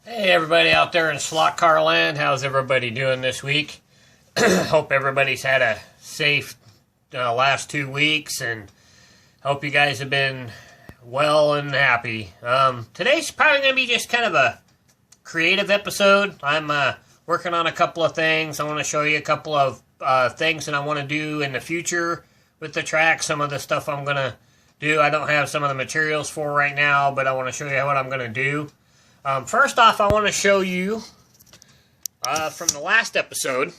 Hey everybody out there in slotcar land, how's everybody doing this week? Hope everybody's had a safe last 2 weeks and hope you guys have been well and happy. Today's probably going to be just kind of a creative episode. I'm working on a couple of things. I want to show you a couple of things that I want to do in the future with the track. Some of the stuff I'm going to do, I don't have some of the materials for right now, but I want to show you what I'm going to do. First off, I want to show you from the last episode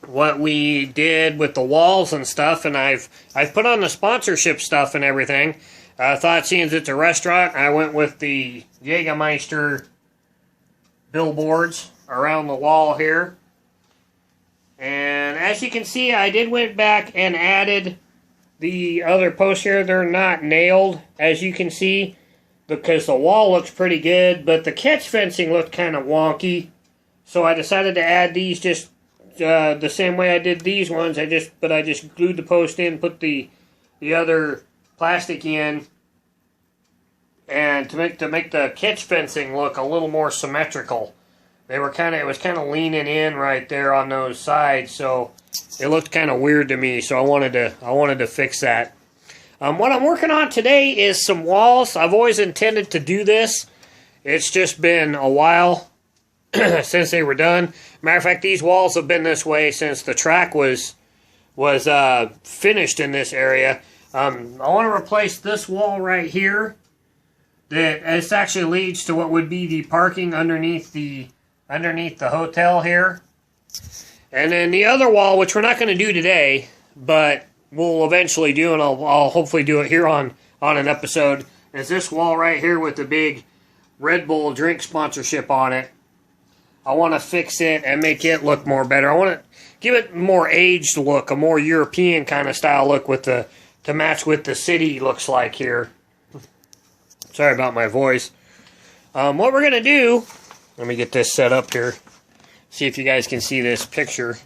what we did with the walls and stuff, and I've put on the sponsorship stuff and everything. I thought, seeing as it's a restaurant, I went with the Jägermeister billboards around the wall here. And as you can see, I did went back and added the other posts here. They're not nailed, as you can see, because the wall looks pretty good, but the catch fencing looked kind of wonky. So I decided to add these just the same way I did these ones. I just glued the post in, put the other plastic in, and to make the catch fencing look a little more symmetrical. It was kind of leaning in right there on those sides, so it looked kind of weird to me. So I wanted to fix that. What I'm working on today is some walls. I've always intended to do this. It's just been a while since they were done. Matter of fact, these walls have been this way since the track was finished in this area. I want to replace this wall right here. This actually leads to what would be the parking underneath the hotel here. And then the other wall, which we're not going to do today, but we'll eventually do, and I'll hopefully do it here on an episode, is this wall right here with the big Red Bull drink sponsorship on it. I want to fix it and make it look more better. I want to give it a more aged look, a more European kind of style look to match with the city looks like here. Sorry about my voice. What we're going to do, let me get this set up here, see if you guys can see this picture.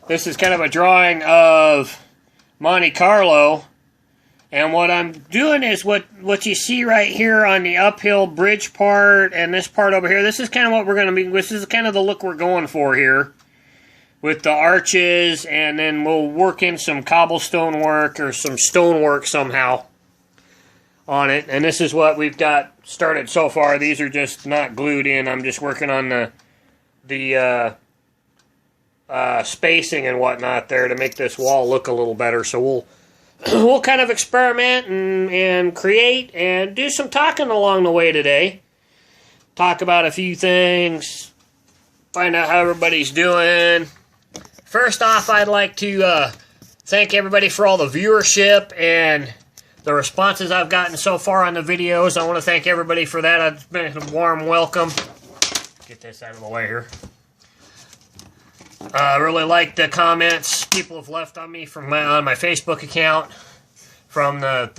This is kind of a drawing of Monte Carlo, and what I'm doing is what you see right here on the uphill bridge part and this part over here. This is kind of what we're going to be. This is kind of the look we're going for here, with the arches, and then we'll work in some cobblestone work or some stone work somehow on it. And this is what we've got started so far. These are just not glued in. I'm just working on the spacing and whatnot there to make this wall look a little better. So we'll kind of experiment and create and do some talking along the way today. Talk about a few things, find out how everybody's doing. First off, I'd like to thank everybody for all the viewership and the responses I've gotten so far on the videos. I want to thank everybody for that. It's been a warm welcome. Get this out of the way here. I really like the comments people have left on me on my Facebook account, from the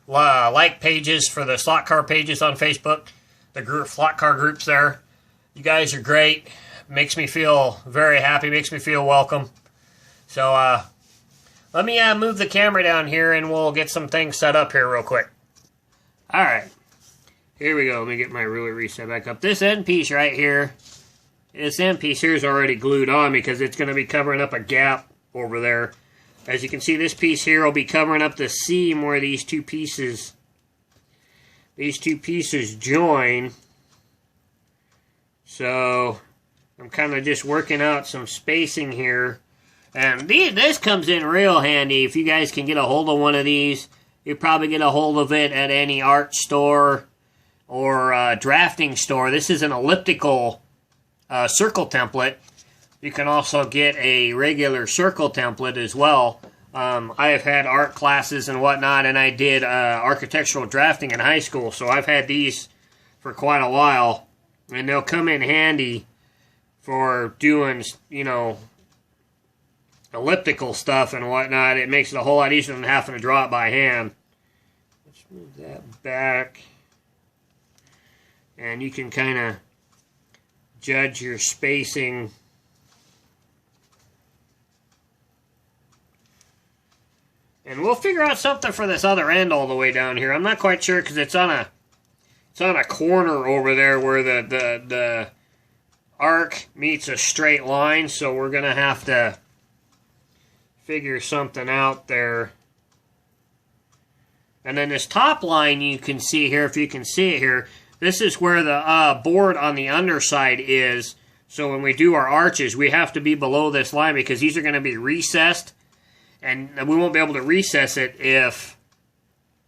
like pages for the slot car pages on Facebook, the slot car groups there. You guys are great. Makes me feel very happy. Makes me feel welcome. So let me move the camera down here and we'll get some things set up here real quick. All right. Here we go. Let me get my ruler reset back up. This end piece right here, this end piece here is already glued on because it's going to be covering up a gap over there. As you can see, this piece here will be covering up the seam where these two pieces join. So I'm kind of just working out some spacing here. And this comes in real handy. If you guys can get a hold of one of these, you probably get a hold of it at any art store or drafting store. This is an elliptical circle template. You can also get a regular circle template as well. I have had art classes and whatnot, and I did architectural drafting in high school, so I've had these for quite a while, and they'll come in handy for doing, elliptical stuff and whatnot. It makes it a whole lot easier than having to draw it by hand. Let's move that back. And you can kind of judge your spacing. And we'll figure out something for this other end all the way down here. I'm not quite sure because it's on it's on a corner over there where the arc meets a straight line, so we're going to have to figure something out there. And then this top line you can see here, if you can see it here, this is where the board on the underside is. So when we do our arches, we have to be below this line because these are going to be recessed. And we won't be able to recess it if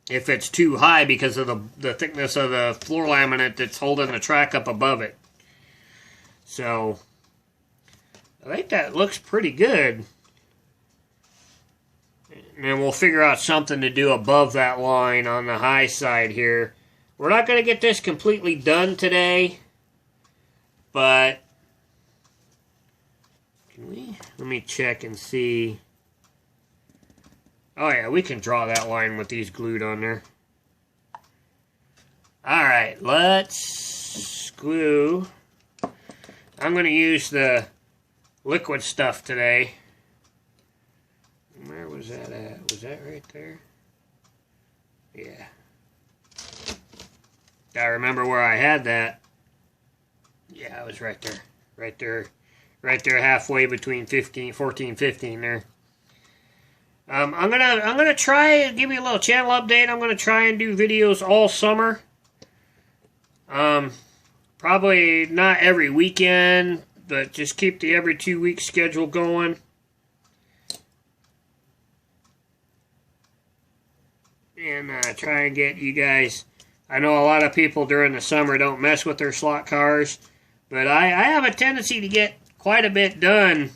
it's too high because of the thickness of the floor laminate that's holding the track up above it. So, I think that looks pretty good. And then we'll figure out something to do above that line on the high side here. We're not going to get this completely done today, but can we? Let me check and see. Oh yeah, we can draw that line with these glued on there. Alright, let's glue. I'm going to use the liquid stuff today. Where was that at? Was that right there? Yeah. I remember where I had that. Yeah, it was right there. Right there. Right there halfway between 14, 15 there. I'm gonna try and give you a little channel update. I'm gonna try and do videos all summer. Probably not every weekend, but just keep the every 2 week schedule going. And try and get you guys. I know a lot of people during the summer don't mess with their slot cars, but I have a tendency to get quite a bit done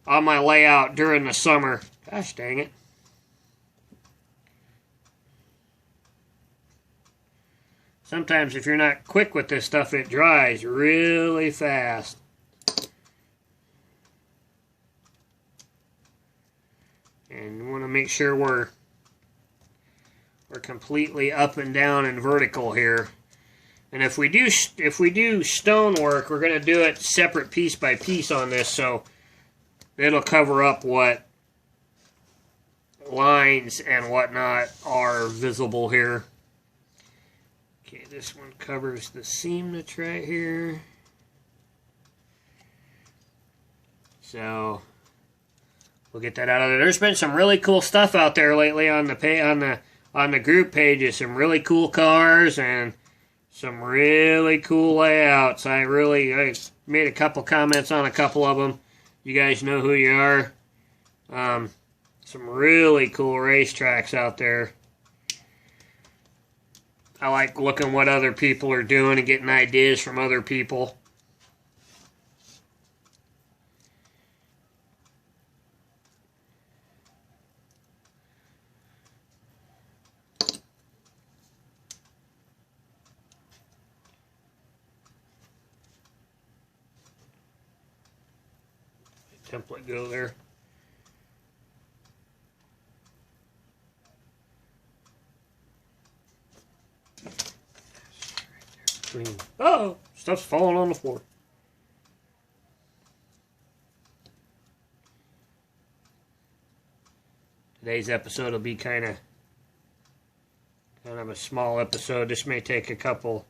on my layout during the summer. Gosh dang it. Sometimes if you're not quick with this stuff, it dries really fast. And you want to make sure we're completely up and down and vertical here. And if we do stonework, we're going to do it separate piece by piece on this, so it'll cover up what lines and whatnot are visible here. Okay, this one covers the seam that's right here. So we'll get that out of there. There's been some really cool stuff out there lately on the group pages. Some really cool cars and some really cool layouts. I made a couple comments on a couple of them. You guys know who you are. Some really cool racetracks out there. I like looking what other people are doing and getting ideas from other people. Template go there. Oh, stuff's falling on the floor. Today's episode will be kind of a small episode. This may take a couple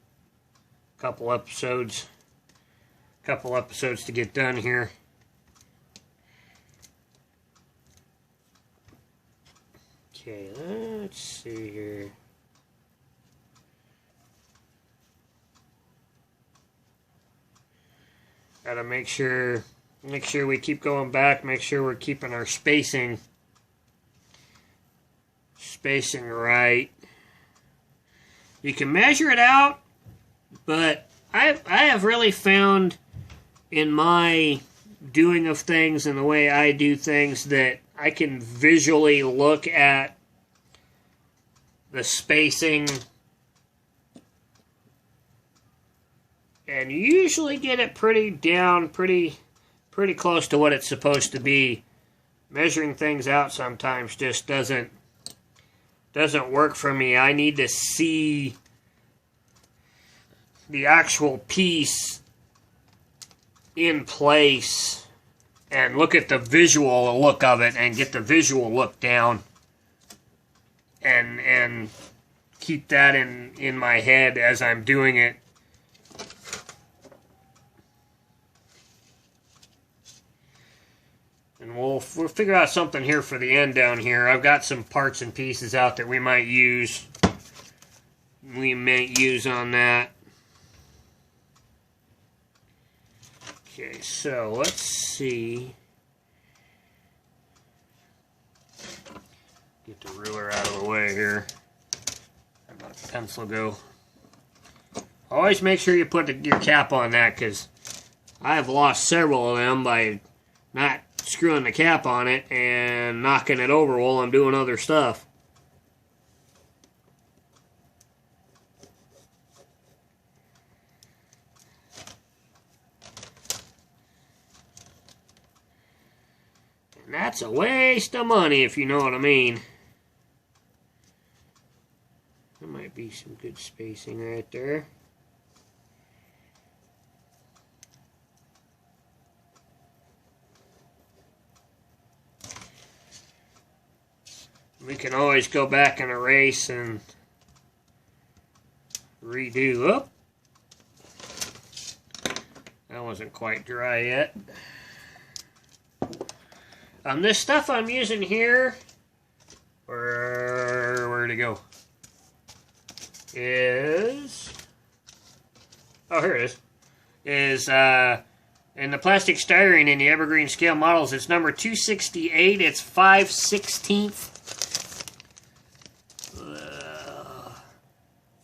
episodes to get done here. Okay, let's see here. Gotta make sure we keep going back, make sure we're keeping our spacing right. You can measure it out, but I have really found in my doing of things and the way I do things that I can visually look at the spacing and usually get it pretty close to what it's supposed to be. Measuring things out sometimes just doesn't work for me. I need to see the actual piece in place and look at the visual look of it and get the visual look down and keep that in my head as I'm doing it. And we'll figure out something here for the end down here. I've got some parts and pieces out that we might use. We may use on that. Okay, so let's see. Get the ruler out of the way here. Where'd my pencil go? Always make sure you put your cap on that, because I've lost several of them by not screwing the cap on it and knocking it over while I'm doing other stuff. And that's a waste of money, if you know what I mean. There might be some good spacing right there. We can always go back and erase and redo. Oh, that wasn't quite dry yet. This stuff I'm using here, where'd it go? Is, oh, here it is. In the plastic styrene in the evergreen scale models, it's number 268. It's 5/16.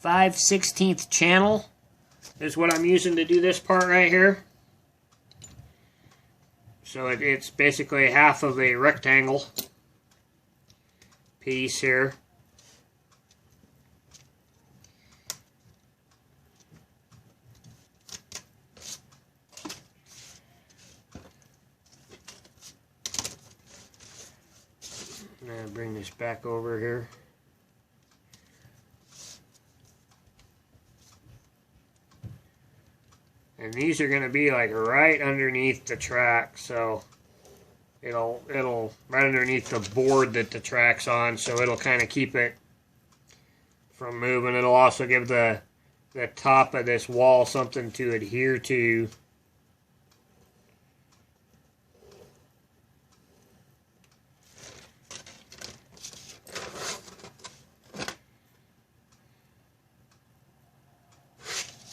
5/16 channel is what I'm using to do this part right here. So it's basically half of a rectangle piece here. I'm going to bring this back over here. And these are going to be like right underneath the track, so it'll right underneath the board that the track's on, so it'll kind of keep it from moving. It'll also give the top of this wall something to adhere to.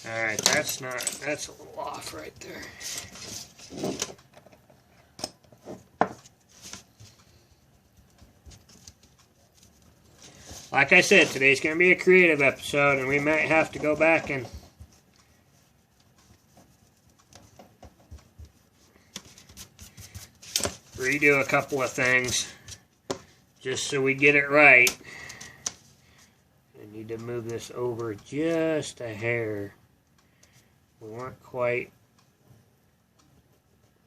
Alright, that's a little off right there. Like I said, today's going to be a creative episode, and we might have to go back and redo a couple of things just so we get it right. I need to move this over just a hair. We weren't quite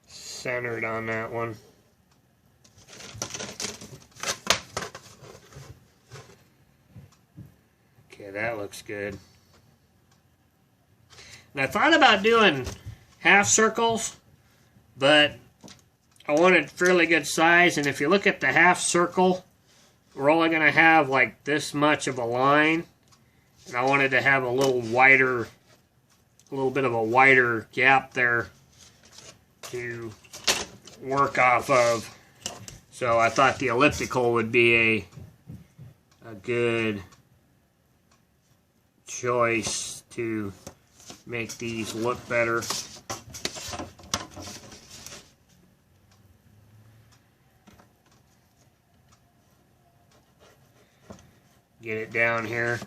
centered on that one. Okay, that looks good. And I thought about doing half circles, but I wanted fairly good size, and if you look at the half circle, we're only going to have like this much of a line, and I wanted to have a little wider, a little bit of a wider gap there to work off of. So I thought the elliptical would be a good choice to make these look better. Get it down here.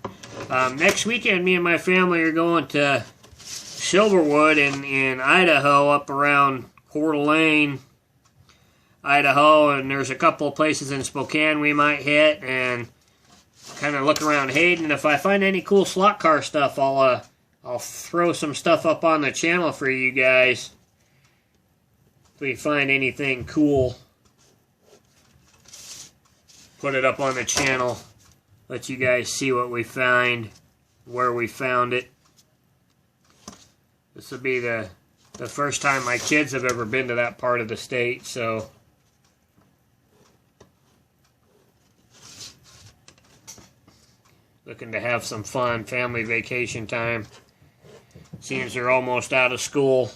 Next weekend, me and my family are going to Silverwood in Idaho, up around Coeur d'Alene, Idaho, and there's a couple of places in Spokane we might hit, and kind of look around Hayden. If I find any cool slot car stuff, I'll throw some stuff up on the channel for you guys. If we find anything cool, put it up on the channel. Let you guys see what we find, where we found it. This will be the first time my kids have ever been to that part of the state, so looking to have some fun, family vacation time. Seems they're almost out of school.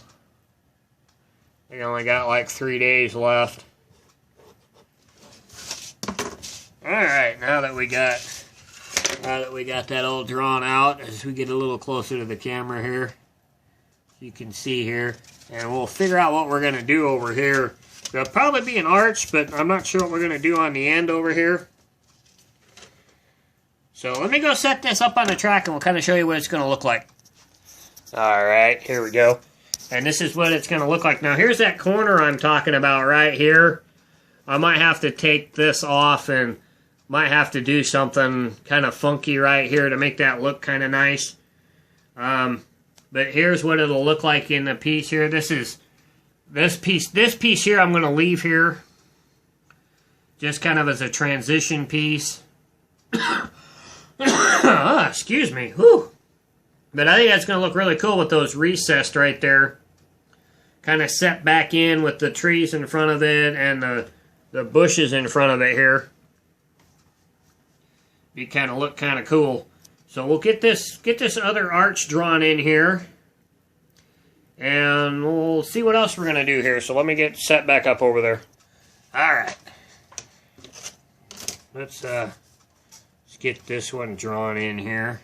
They only got like 3 days left. Alright, now that we got that all drawn out, as we get a little closer to the camera here, you can see here, and we'll figure out what we're going to do over here. There'll probably be an arch, but I'm not sure what we're going to do on the end over here. So let me go set this up on the track and we'll kind of show you what it's going to look like. Alright, here we go. And this is what it's going to look like. Now here's that corner I'm talking about right here. I might have to take this off and might have to do something kind of funky right here to make that look kind of nice. But here's what it'll look like in the piece here. This piece here I'm going to leave here. Just kind of as a transition piece. Excuse me. Whew. But I think that's going to look really cool with those recessed right there. Kind of set back in with the trees in front of it and the bushes in front of it here. Be kind of look kind of cool. So we'll get this other arch drawn in here. And we'll see what else we're going to do here. So let me get set back up over there. Alright. Let's get this one drawn in here.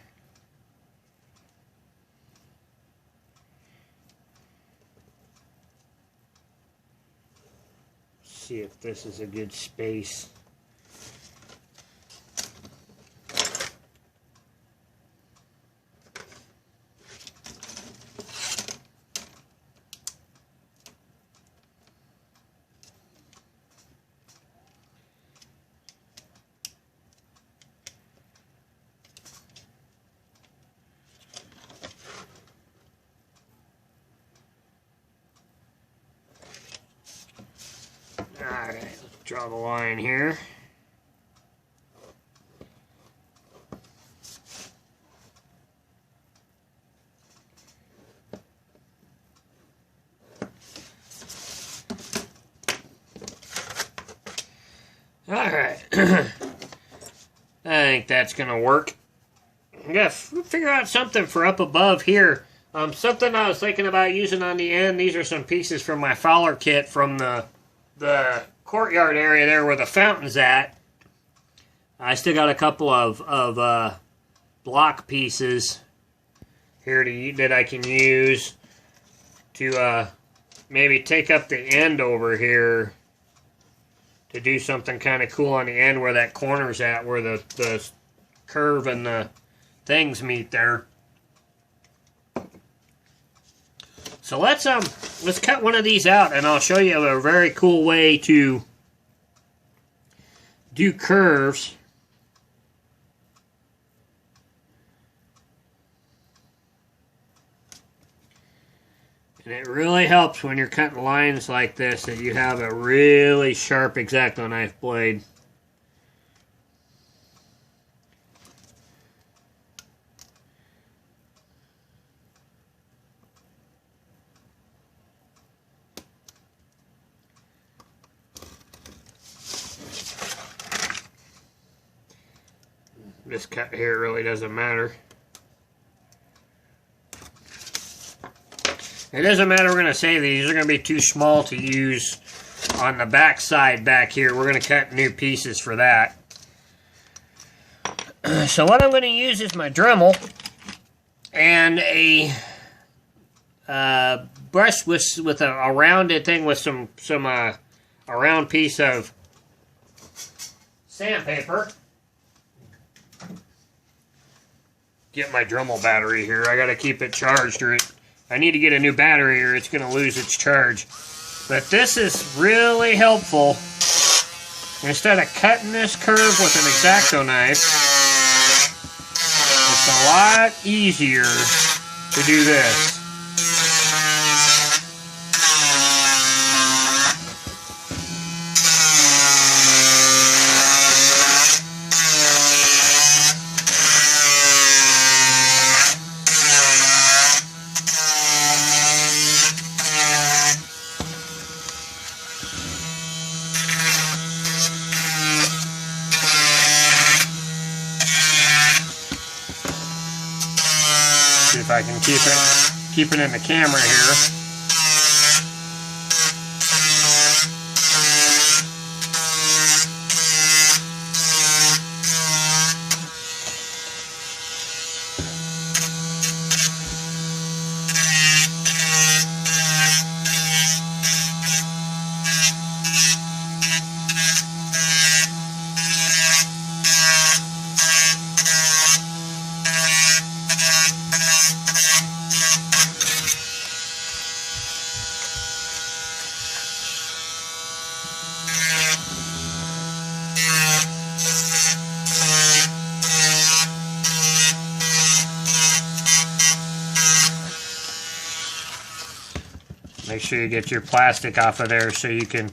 See if this is a good space. Alright, let's draw the line here. Alright. I think that's going to work. I'm going to figure out something for up above here. Something I was thinking about using on the end. These are some pieces from my Fowler kit from the courtyard area there where the fountain's at. I still got a couple of block pieces here that I can use to maybe take up the end over here to do something kind of cool on the end where that corner's at, where the curve and the things meet there. So let's cut one of these out, and I'll show you a very cool way to do curves. And it really helps when you're cutting lines like this that you have a really sharp X-Acto knife blade. This cut here really doesn't matter. It doesn't matter, we're going to say these are going to be too small to use on the back side back here. We're going to cut new pieces for that. So what I'm going to use is my Dremel and a brush with a rounded thing with a round piece of sandpaper. Get my Dremel battery here. I got to keep it charged, or I need to get a new battery or it's going to lose its charge. But this is really helpful. Instead of cutting this curve with an X-Acto knife, it's a lot easier to do this. if I can keep it in the camera here. Make sure you get your plastic off of there so you can,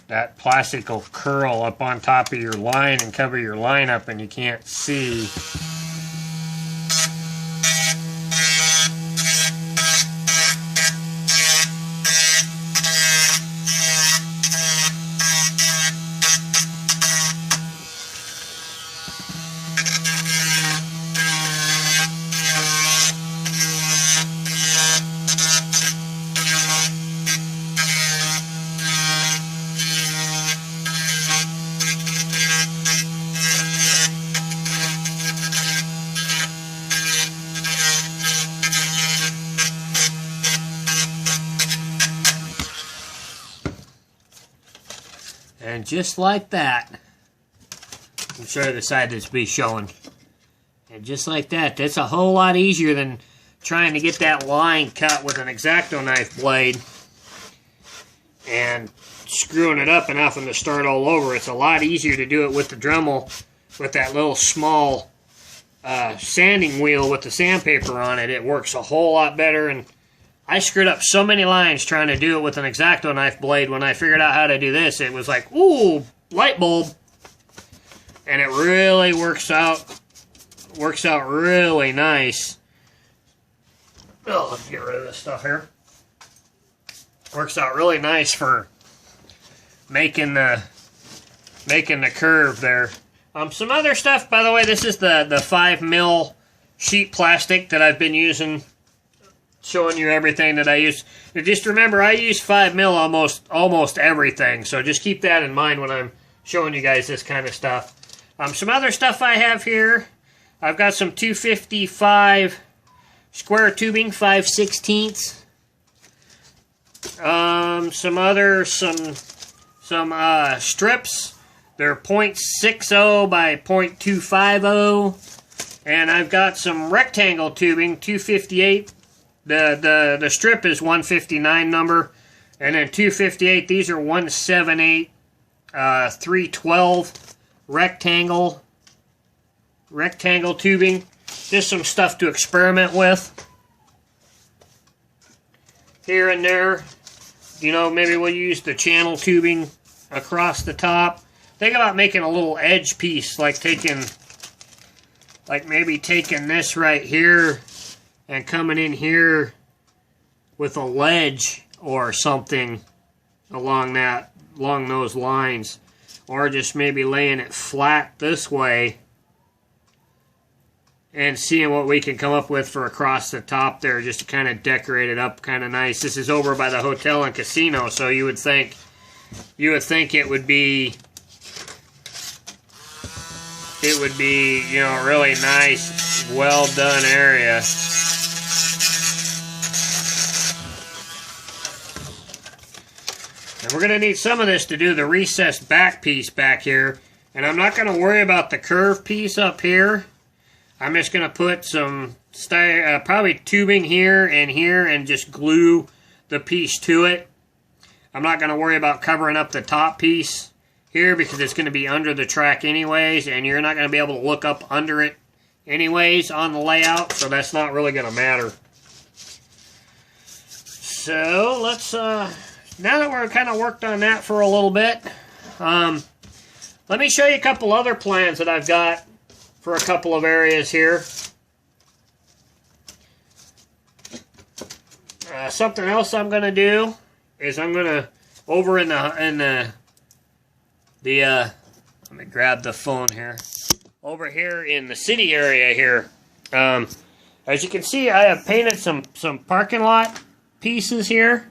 that plastic will curl up on top of your line and cover your line up and you can't see. And just like that, I'm sure the side that's be showing. And just like that, that's a whole lot easier than trying to get that line cut with an X-Acto knife blade and screwing it up and having to start all over. It's a lot easier to do it with the Dremel, with that little small sanding wheel with the sandpaper on it. It works a whole lot better, and I screwed up so many lines trying to do it with an X-Acto knife blade. When I figured out how to do this, it was like, ooh, light bulb. And it really works out really nice. Oh, let's get rid of this stuff here. Works out really nice for making the curve there. Some other stuff, by the way, this is the 5mm sheet plastic that I've been using, showing you everything that I use. Now just remember, I use 5mm almost everything, so just keep that in mind when I'm showing you guys this kind of stuff. Some other stuff I have here, I've got some 255 square tubing, 5/16. Some strips. They're 0.60 by 0.250, and I've got some rectangle tubing, 258. The strip is 159 number, and then 258. These are 178, 312 rectangle tubing. Just some stuff to experiment with here and there. You know, maybe we'll use the channel tubing across the top. Think about making a little edge piece, like maybe taking this right here and coming in here with a ledge or something along those lines, or just maybe laying it flat this way and seeing what we can come up with for across the top there, just to kind of decorate it up kind of nice. This is over by the hotel and casino, so you would think it would be you know, a really nice, well done area. And we're going to need some of this to do the recessed back piece back here. And I'm not going to worry about the curved piece up here. I'm just going to put some probably tubing here and just glue the piece to it. I'm not going to worry about covering up the top piece here because it's going to be under the track anyways, and you're not going to be able to look up under it anyways on the layout, so that's not really going to matter. So let's, now that we're kind of worked on that for a little bit, let me show you a couple other plans that I've got for a couple of areas here. Something else I'm going to do is I'm going to, over in the let me grab the phone here. Over here in the city area here, I'm As you can see, I have painted some parking lot pieces here.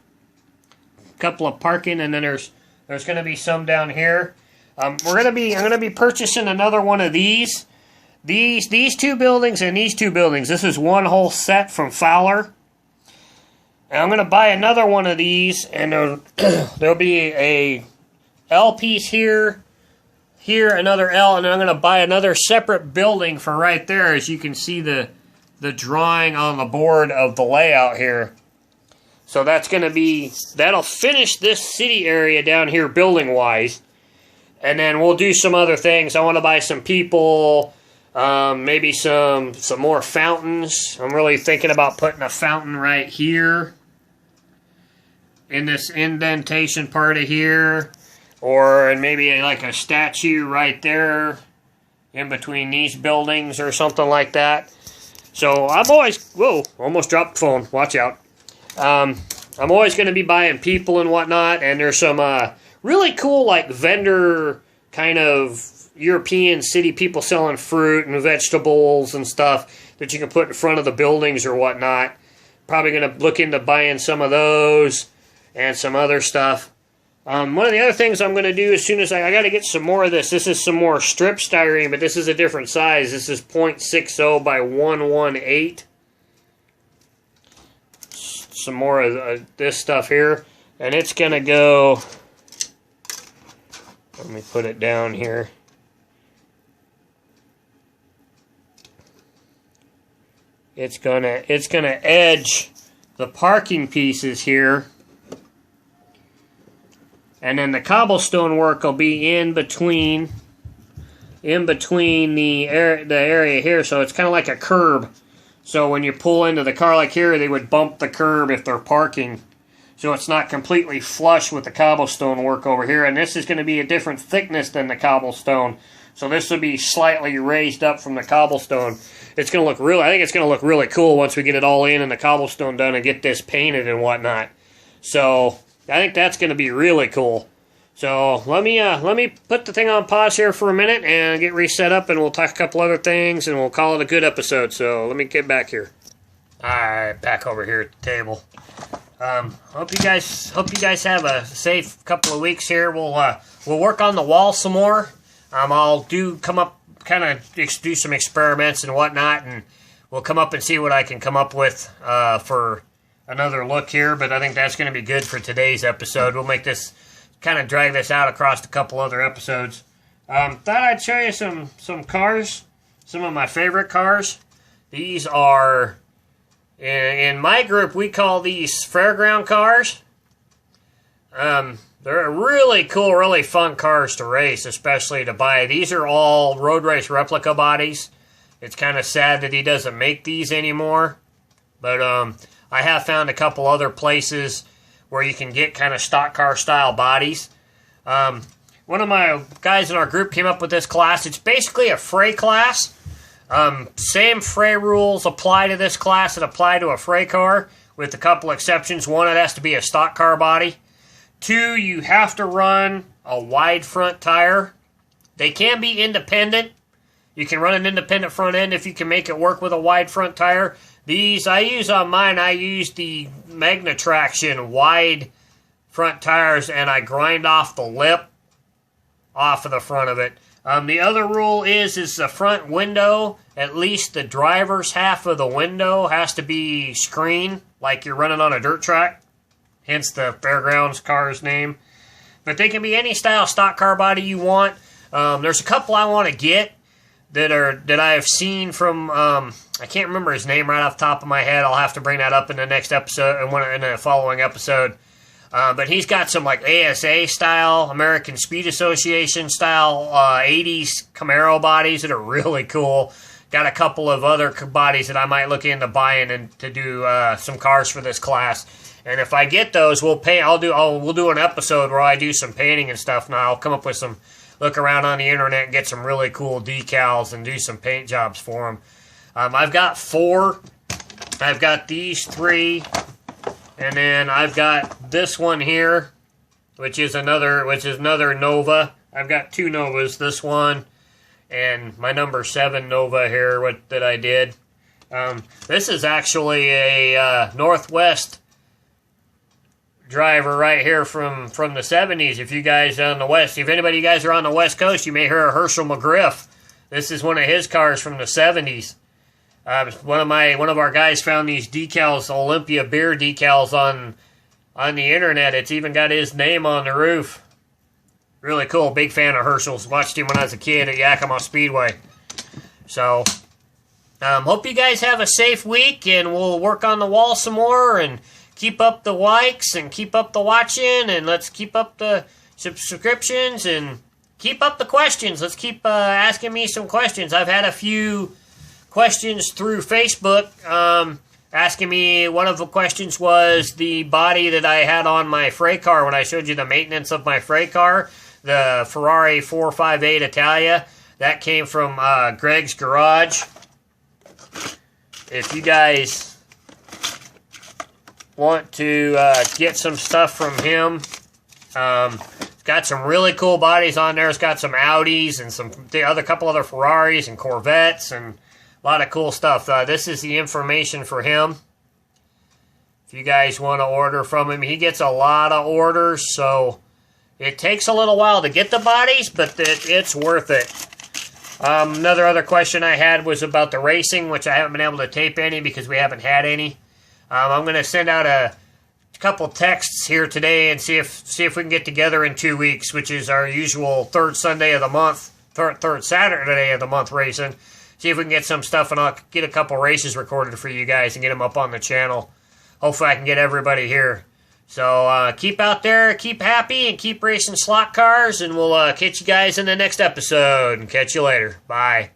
A couple of parking, and then there's going to be some down here. I'm going to be purchasing another one of these. These two buildings and these two buildings. This is one whole set from Fowler. And I'm going to buy another one of these, and there'll be a L piece here, another L, and then I'm going to buy another separate building for right there, as you can see the drawing on the board of the layout here. So that's going to be, that'll finish this city area down here building-wise. And then we'll do some other things. I want to buy some people, maybe some more fountains. I'm really thinking about putting a fountain right here in this indentation part of here. Or maybe like a statue right there in between these buildings or something like that. So I'm always, whoa, almost dropped the phone. Watch out. I'm always going to be buying people and whatnot. And there's some really cool like vendor kind of European city people selling fruit and vegetables and stuff that you can put in front of the buildings or whatnot. Probably going to look into buying some of those and some other stuff. One of the other things I'm going to do as soon as I got to get some more of this. This is some more strip styrene, but this is a different size. This is 0.60 by 118. Some more of this stuff here. And it's going to go... Let me put it down here. It's gonna edge the parking pieces here. And then the cobblestone work will be in between the area here, so it's kind of like a curb. So when you pull into the car like here, they would bump the curb if they're parking. So it's not completely flush with the cobblestone work over here. And this is going to be a different thickness than the cobblestone. So this will be slightly raised up from the cobblestone. It's going to look I think it's going to look really cool once we get it all in and the cobblestone done and get this painted and whatnot. So I think that's going to be really cool. So let me put the thing on pause here for a minute and get reset up, and we'll talk a couple other things, and we'll call it a good episode. So let me get back here. All right, back over here at the table. Hope you guys have a safe couple of weeks here. We'll work on the wall some more. I'll do some experiments and whatnot, and we'll come up and see what I can come up with for another look here. But I think that's going to be good for today's episode. We'll make this kind of drag this out across a couple other episodes. Thought I'd show you some cars, some of my favorite cars. These are, in my group, we call these fairground cars. They're really cool, really fun cars to race, especially to buy. These are all road race replica bodies. It's kind of sad that he doesn't make these anymore. But I have found a couple other places where you can get kind of stock car style bodies. One of my guys in our group came up with this class. It's basically a fray class. Same fray rules apply to this class that apply to a fray car, with a couple exceptions. One, it has to be a stock car body. Two, you have to run a wide front tire. They can be independent. You can run an independent front end if you can make it work with a wide front tire. These I use on mine. I use the Magna Traction wide front tires, and I grind off the lip off of the front of it. The other rule is the front window, at least the driver's half of the window, has to be screened like you're running on a dirt track. Hence the Fairgrounds car's name. But they can be any style stock car body you want. There's a couple I want to get that I have seen from, I can't remember his name right off the top of my head. I'll have to bring that up in the next episode, in the following episode. But he's got some like ASA style, American Speed Association style 80s Camaro bodies that are really cool. Got a couple of other bodies that I might look into buying and to do some cars for this class. And if I get those, we'll do an episode where I do some painting and stuff. Now I'll come up with look around on the internet and get some really cool decals and do some paint jobs for them. I've got 4. I've got these 3. And then I've got this one here, which is another Nova. I've got 2 Novas, this one and my number 7 Nova here that I did. This is actually a Northwest driver right here from the 70s. If you guys on the West, if anybody of you guys are on the West Coast, you may hear a Herschel McGriff. This is one of his cars from the 70s. One of our guys found these decals, Olympia beer decals on the internet. It's even got his name on the roof. Really cool. Big fan of Herschel's. Watched him when I was a kid at Yakima Speedway. So, hope you guys have a safe week, and we'll work on the wall some more, and keep up the likes, and keep up the watching, and let's keep up the subscriptions, and keep up the questions. Let's keep asking me some questions. I've had a few questions through Facebook asking me. One of the questions was the body that I had on my freight car when I showed you the maintenance of my freight car, the Ferrari 458 Italia. That came from Greg's Garage. If you guys want to get some stuff from him, got some really cool bodies on there. It's got some Audis and some couple other Ferraris and Corvettes and a lot of cool stuff. This is the information for him. If you guys want to order from him, he gets a lot of orders, so it takes a little while to get the bodies, but it's worth it. Another other question I had was about the racing, which I haven't been able to tape any because we haven't had any. I'm going to send out a couple texts here today and see if we can get together in 2 weeks, which is our usual third Sunday of the month, third Saturday of the month racing. See if we can get some stuff, and I'll get a couple races recorded for you guys and get them up on the channel. Hopefully I can get everybody here. So keep out there, keep happy, and keep racing slot cars, and we'll catch you guys in the next episode, and catch you later. Bye.